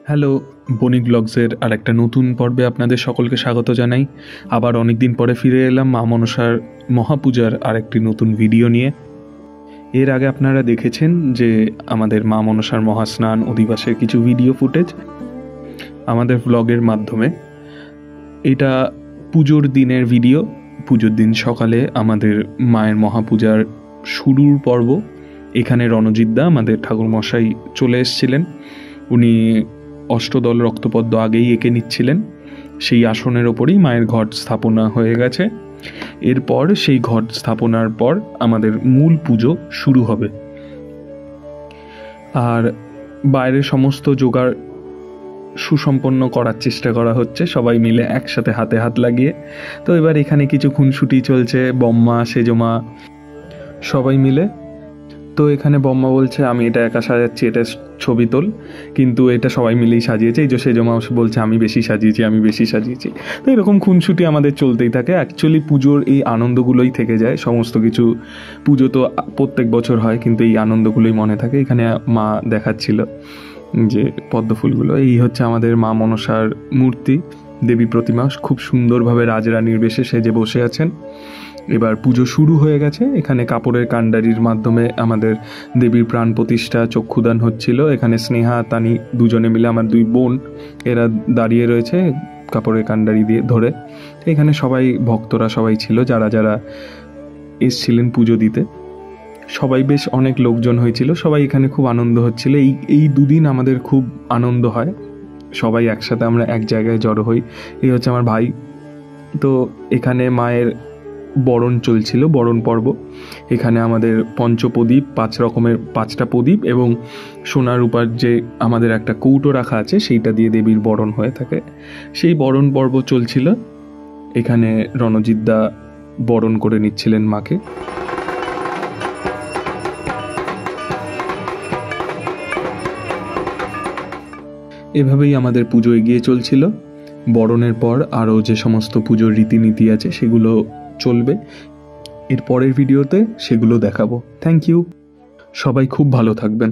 Hello, বণিক ব্লগসের আরেকটা নতুন পর্বে আপনাদের সকলকে স্বাগত জানাই। আবার অনেক দিন পরে ফিরে এলাম মা মনসার মহাপূজার আরেকটি নতুন ভিডিও নিয়ে। এর আগে আপনারা দেখেছেন যে আমাদের মা মনসার মহাস্নান অধিবাসের কিছু ভিডিও ফুটেজ আমাদের ব্লগের মাধ্যমে। এটা পুজোর দিনের ভিডিও। পুজোর দিন সকালে আমাদের মায়ের মহাপূজার শুরুর পর্ব। এখানে রণজিৎদা আমাদের ঠাকুরমশাই চলে এসেছিলেন। উনি অষ্টদল রক্তপদ্ম আগেই এঁকে নিচ্ছিলেন। সেই আসনের ওপরেই মায়ের ঘট স্থাপনা হয়ে গেছে। এরপর সেই ঘট স্থাপনার পর আমাদের মূল পুজো শুরু হবে। আর বাইরে সমস্ত জোগাড় সুসম্পন্ন করার চেষ্টা করা হচ্ছে সবাই মিলে একসাথে হাতে হাত লাগিয়ে। তো এবার এখানে কিছু খুনসুটি চলছে, বম্মা সেজমা সবাই মিলে। তো এখানে বম্মা বলছে আমি এটা একা সাজাচ্ছি, এটা ছবি তোল, কিন্তু এটা সবাই মিলেই সাজিয়েছে। এই যে সেজমা বলছে আমি বেশি সাজিয়েছি। তো এরকম খুনসুটি আমাদের চলতেই থাকে। অ্যাকচুয়ালি পুজোর এই আনন্দগুলোই থেকে যায়। সমস্ত কিছু পুজো তো প্রত্যেক বছর হয়, কিন্তু এই আনন্দগুলোই মনে থাকে। এখানে মা দেখাচ্ছিল যে পদ্ম ফুলগুলো। এই হচ্ছে আমাদের মা মনসার মূর্তি, দেবী প্রতিমা। খুব সুন্দরভাবে রাজরানীর বেশে সেজে বসে আছেন। এবার পুজো শুরু হয়ে গেছে। এখানে কাপড়ের কান্ডারির মাধ্যমে আমাদের দেবীর প্রাণ প্রতিষ্ঠা চক্ষুদান হচ্ছিল। এখানে স্নেহা তানি দুজনে মিলে, আমার দুই বোন, এরা দাঁড়িয়ে রয়েছে কাপড়ের কান্ডারি দিয়ে ধরে। এখানে সবাই ভক্তরা সবাই ছিল, যারা যারা এসছিলেন পুজো দিতে। সবাই বেশ অনেক লোকজন হয়েছিল। সবাই এখানে খুব আনন্দ হচ্ছিল। এই দুদিন আমাদের খুব আনন্দ হয়। সবাই একসাথে আমরা এক জায়গায় জড়ো হই। এই হচ্ছে আমার ভাই। তো এখানে মায়ের বরণ চলছিল, বরণ পর্ব। এখানে আমাদের পঞ্চপ্রদীপ, 5টা প্রদীপ এবং সোনার রূপার যে আমাদের একটা কৌটো রাখা আছে, সেইটা দিয়ে দেবীর বরণ হয়ে থাকে। সেই বরণ পর্ব চলছিল। এখানে রণজিৎদা বরণ করে নিচ্ছিলেন মাকে। এভাবেই আমাদের পুজো এগিয়ে চলছিল। বরণের পর আরও যে সমস্ত পুজোর রীতিনীতি আছে সেগুলো চলবে। এর পরের ভিডিওতে সেগুলো দেখাবো। Thank you. সবাই খুব ভালো থাকবেন।